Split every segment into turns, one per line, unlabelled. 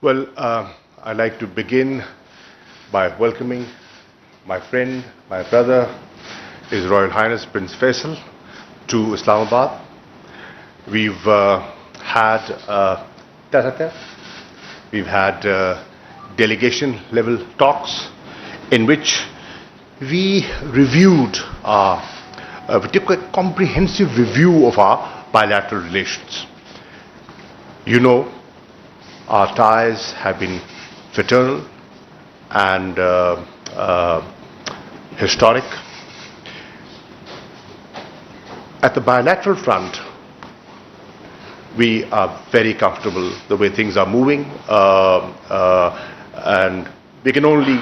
Well, I'd like to begin by welcoming my friend, my brother, His Royal Highness Prince Faisal to Islamabad. We've had tete-a-tete, we've had delegation level talks in which we reviewed, we took a comprehensive review of our bilateral relations. You know, our ties have been fraternal and historic. At the bilateral front, we are very comfortable the way things are moving, and we can only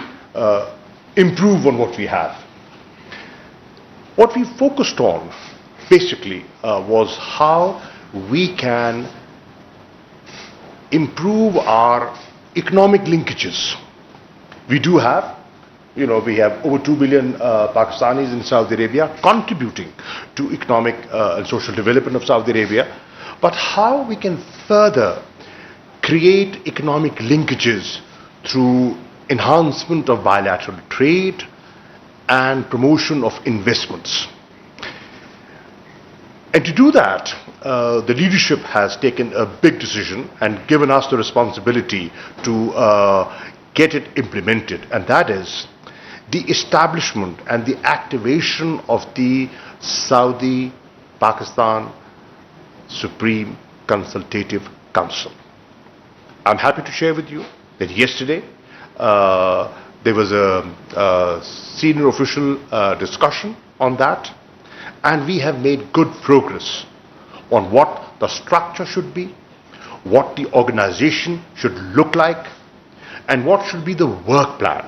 improve on what we have. What we focused on basically was how we can improve our economic linkages. We do have, we have over 2 billion Pakistanis in Saudi Arabia contributing to economic and social development of Saudi Arabia. But how we can further create economic linkages through enhancement of bilateral trade and promotion of investments. And to do that, the leadership has taken a big decision and given us the responsibility to get it implemented, and that is the establishment and the activation of the Saudi-Pakistan Supreme Consultative Council. I'm happy to share with you that yesterday there was a senior official discussion on that, and we have made good progress on what the structure should be, what the organization should look like, and what should be the work plan.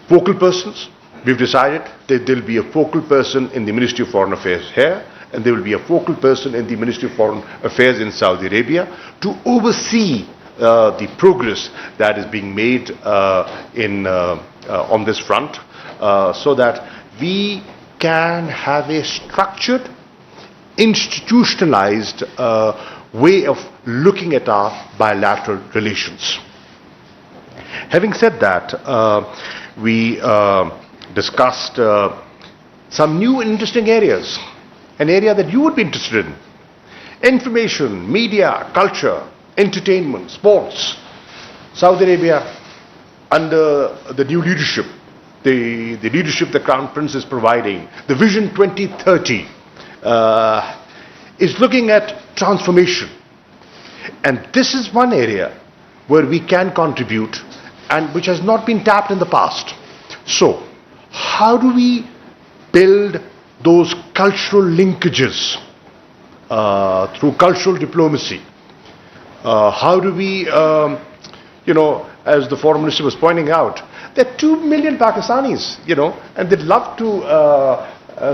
Focal persons, we've decided that there will be a focal person in the Ministry of Foreign Affairs here, and there will be a focal person in the Ministry of Foreign Affairs in Saudi Arabia to oversee the progress that is being made on this front, so that we can have a structured, institutionalized way of looking at our bilateral relations. Having said that, we discussed some new and interesting areas, an area that you would be interested in: information, media, culture, entertainment, sports. Saudi Arabia, under the new leadership, the leadership the Crown Prince is providing, the Vision 2030, is looking at transformation. And this is one area where we can contribute and which has not been tapped in the past. So, how do we build those cultural linkages through cultural diplomacy? How do we, as the Foreign Minister was pointing out, there are 2 million Pakistanis, and they'd love to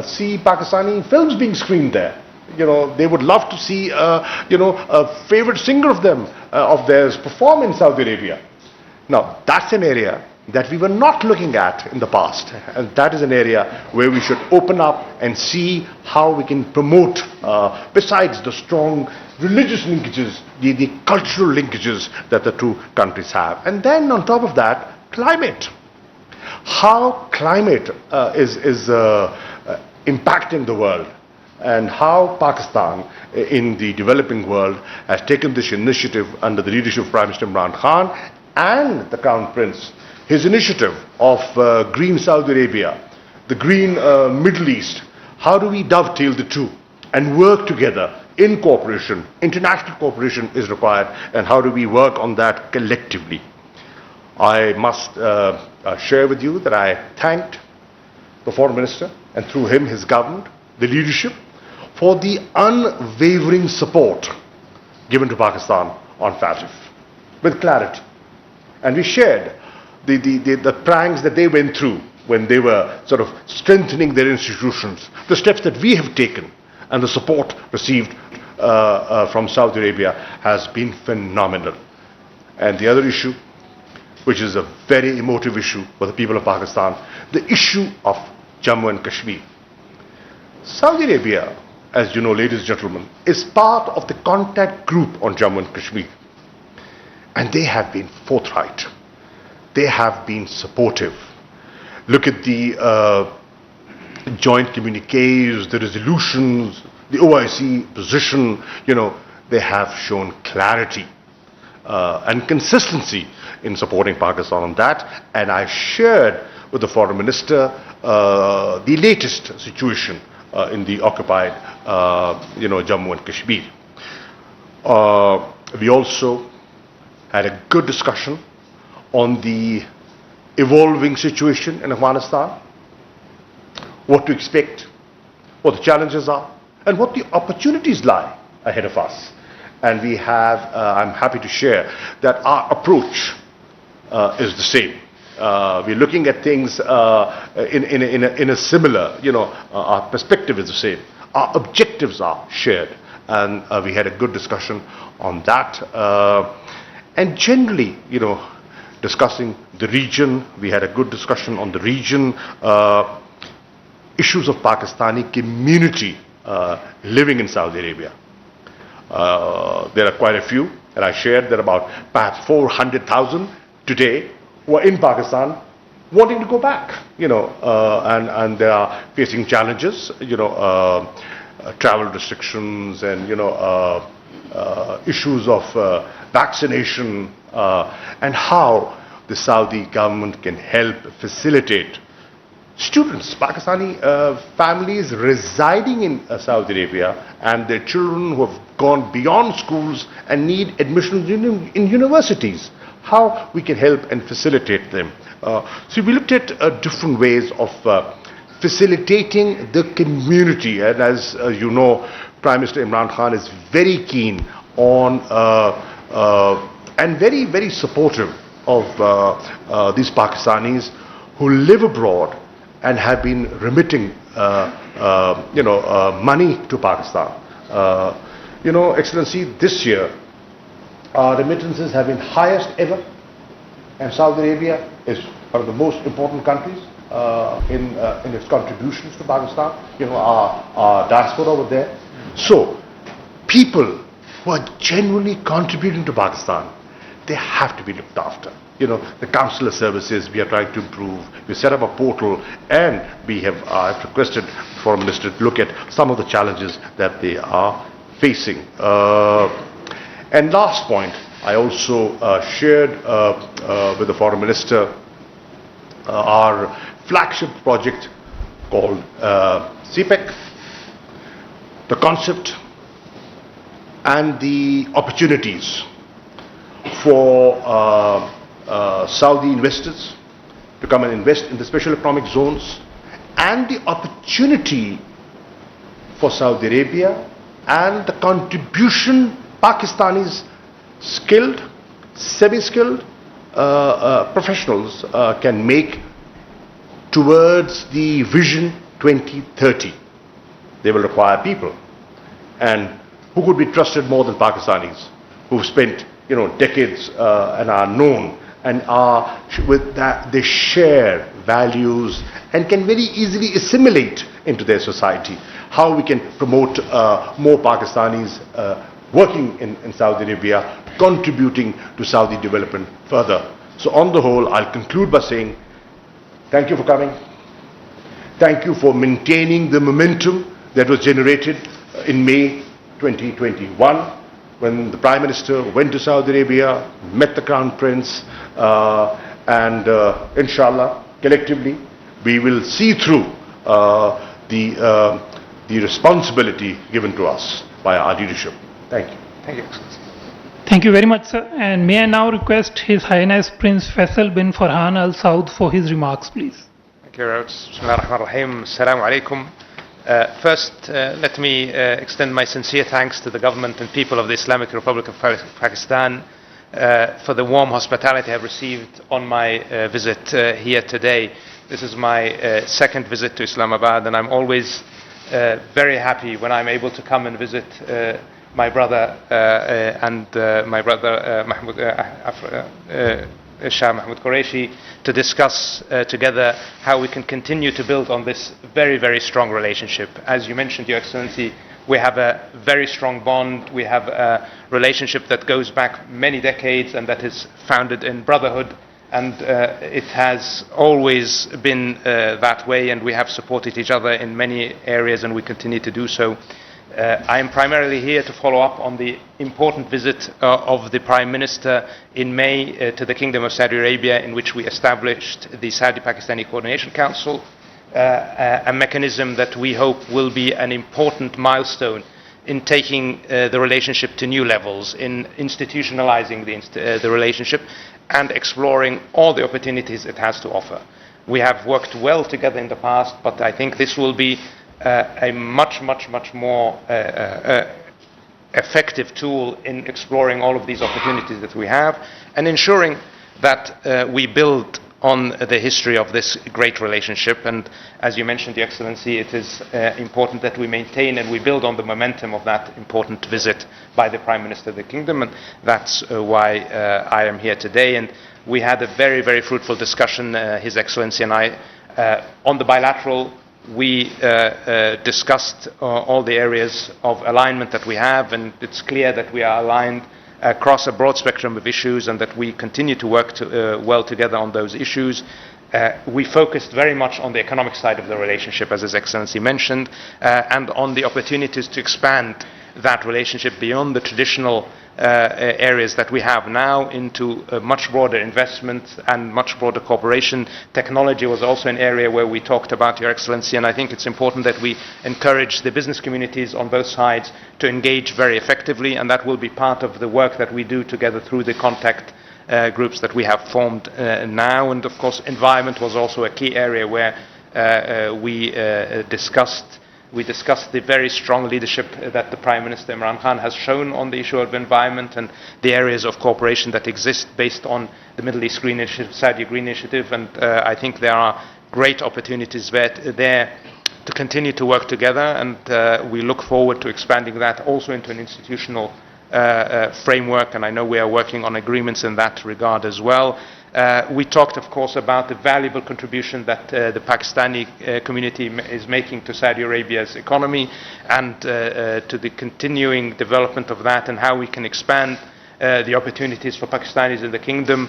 see Pakistani films being screened there. They would love to see, a favorite singer of theirs perform in Saudi Arabia. Now, that's an area that we were not looking at in the past, and that is an area where we should open up and see how we can promote, besides the strong religious linkages, the cultural linkages that the two countries have. And then on top of that, climate. How climate is impacting the world, and how Pakistan in the developing world has taken this initiative under the leadership of Prime Minister Imran Khan and the Crown Prince, his initiative of Green Saudi Arabia, the Green Middle East. How do we dovetail the two and work together in cooperation? International cooperation is required, and how do we work on that collectively? I must share with you that I thanked the Foreign Minister, and through him his government, the leadership, for the unwavering support given to Pakistan on FATF with clarity. And we shared the pranks that they went through when they were sort of strengthening their institutions, the steps that we have taken, and the support received from Saudi Arabia has been phenomenal. And the other issue, which is a very emotive issue for the people of Pakistan, the issue of Jammu and Kashmir. Saudi Arabia as you know, ladies and gentlemen, is part of the contact group on Jammu and Kashmir. And they have been forthright. They have been supportive. Look at the joint communiques, the resolutions, the OIC position. They have shown clarity and consistency in supporting Pakistan on that. And I shared with the Foreign Minister the latest situation in the occupied, Jammu and Kashmir. We also had a good discussion on the evolving situation in Afghanistan, what to expect, what the challenges are, and what the opportunities lie ahead of us. And we have, I'm happy to share that our approach is the same. We're looking at things in a similar, our perspective is the same. Our objectives are shared, and we had a good discussion on that. And generally, discussing the region, we had a good discussion on the region, issues of Pakistani community living in Saudi Arabia. There are quite a few, and I shared that about perhaps 400,000 today who are in Pakistan wanting to go back, and they are facing challenges, travel restrictions and, issues of vaccination, and how the Saudi government can help facilitate students, Pakistani families residing in Saudi Arabia and their children who have gone beyond schools and need admissions in universities, how we can help and facilitate them. So we looked at different ways of facilitating the community, and as you know, Prime Minister Imran Khan is very keen on and very, very supportive of these Pakistanis who live abroad and have been remitting money to Pakistan. Excellency, this year our remittances have been highest ever, and Saudi Arabia is one of the most important countries in its contributions to Pakistan, our diaspora over there. So people who are genuinely contributing to Pakistan, they have to be looked after. The consular services we are trying to improve. We set up a portal, and I've requested the Foreign Minister to look at some of the challenges that they are facing. And last point, I also shared with the Foreign Minister our flagship project called Cpec, the concept and the opportunities for Saudi investors to come and invest in the special economic zones, and the opportunity for Saudi Arabia and the contribution Pakistanis, skilled, semi-skilled professionals can make towards the Vision 2030. They will require people, and who could be trusted more than Pakistanis who've spent decades and are known and are with that they share values and can very easily assimilate into their society. How we can promote more Pakistanis working in Saudi Arabia, contributing to Saudi development further. So on the whole, I'll conclude by saying thank you for coming. Thank you for maintaining the momentum that was generated in May 2021 when the Prime Minister went to Saudi Arabia, met the Crown Prince, and inshallah, collectively, we will see through the responsibility given to us by our leadership. Thank you.
Thank you, Excellency. Thank you very much, sir. And may I now request His Highness Prince Faisal bin Farhan Al Saud for his remarks, please.
Thank you very much. Bismillah ar-Rahman ar-Rahim. Assalamu alaikum. First, let me extend my sincere thanks to the government and people of the Islamic Republic of Pakistan for the warm hospitality I've received on my visit here today. This is my second visit to Islamabad, and I'm always very happy when I'm able to come and visit my brother and my brother Shah Mahmoud Qureshi to discuss together how we can continue to build on this very, very strong relationship. As you mentioned, Your Excellency, We have a very strong bond. We have a relationship that goes back many decades and that is founded in brotherhood. And it has always been that way, and we have supported each other in many areas, and we continue to do so. I am primarily here to follow up on the important visit of the Prime Minister in May to the Kingdom of Saudi Arabia, in which we established the Saudi-Pakistani Coordination Council, a mechanism that we hope will be an important milestone in taking the relationship to new levels, in institutionalizing the relationship and exploring all the opportunities it has to offer. We have worked well together in the past, but I think this will be a much more effective tool in exploring all of these opportunities that we have and ensuring that we build on the history of this great relationship. And as you mentioned, Your Excellency, it is important that we maintain and we build on the momentum of that important visit by the Prime Minister of the Kingdom, and that's why I am here today. And we had a very fruitful discussion, His Excellency and I, on the bilateral. We discussed all the areas of alignment that we have, and it's clear that we are aligned across a broad spectrum of issues and that we continue to work well together on those issues. We focused very much on the economic side of the relationship, as His Excellency mentioned, and on the opportunities to expand that relationship beyond the traditional areas that we have now into much broader investment and much broader cooperation. Technology was also an area where we talked about, Your Excellency, and I think it's important that we encourage the business communities on both sides to engage very effectively, and that will be part of the work that we do together through the contact groups that we have formed now. And of course, environment was also a key area where we discussed the very strong leadership that the Prime Minister Imran Khan has shown on the issue of environment and the areas of cooperation that exist based on the Middle East Green Initiative, Saudi Green Initiative, and I think there are great opportunities there to continue to work together, and we look forward to expanding that also into an institutional framework, and I know we are working on agreements in that regard as well. We talked, of course, about the valuable contribution that the Pakistani community is making to Saudi Arabia's economy and to the continuing development of that and how we can expand the opportunities for Pakistanis in the kingdom.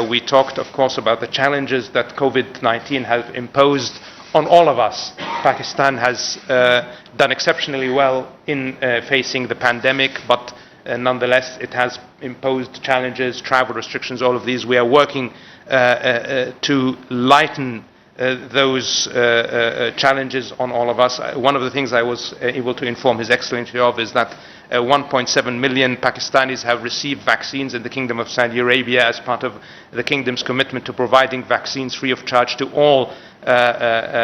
We talked, of course, about the challenges that COVID-19 has imposed on all of us. Pakistan has done exceptionally well in facing the pandemic, but nonetheless, it has imposed challenges, travel restrictions, all of these. We are working to lighten those challenges on all of us. One of the things I was able to inform His Excellency of is that 1.7 million Pakistanis have received vaccines in the Kingdom of Saudi Arabia as part of the Kingdom's commitment to providing vaccines free of charge to all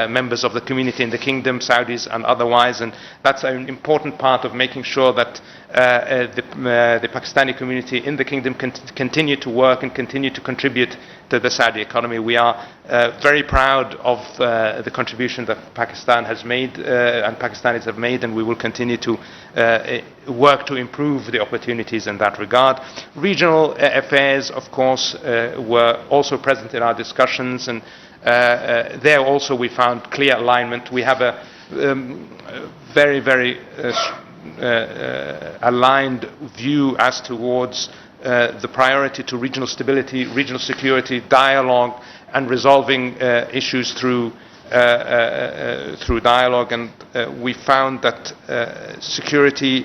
members of the community in the Kingdom, Saudis and otherwise, and that's an important part of making sure that the Pakistani community in the Kingdom can continue to work and continue to contribute to the Saudi economy. We are very proud of the contribution that Pakistan has made and Pakistanis have made, and we will continue to work to improve the opportunities in that regard. Regional affairs, of course, were also present in our discussions, and there also we found clear alignment. We have a very aligned view as towards the priority to regional stability, regional security, dialogue, and resolving issues through dialogue. And we found that security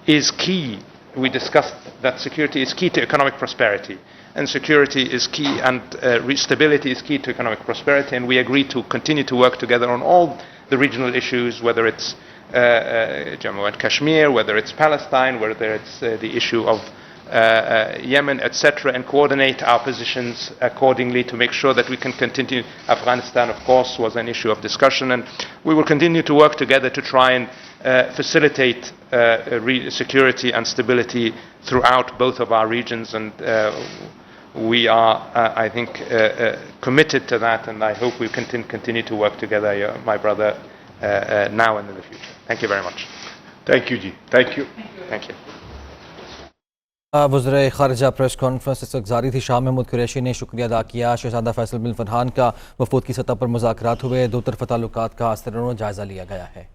is key. We discussed that security is key to economic prosperity, and security is key, and stability is key to economic prosperity. And we agreed to continue to work together on all the regional issues, whether it's Jammu and Kashmir, whether it's Palestine, whether it's the issue of Yemen, etc., and coordinate our positions accordingly to make sure that we can continue. Afghanistan, of course, was an issue of discussion, and we will continue to work together to try and facilitate security and stability throughout both of our regions, and we are, I think, committed to that, and I hope we continue to work together, my brother, now and in the future. Thank you very much.
Thank you, Ji. Thank you.
Thank you.
वज़ीर ख़ारिजा press conference इस वक्त जारी थी। शाह महमूद कुरैशी ने शुक्रिया अदा किया। शहज़ादा फैसल बिन फरहान का वफ़ूद की सतह पर मुज़ाकरात हुए। दो तरफ़ा ताल्लुकात का असर जायज़ा लिया गया है।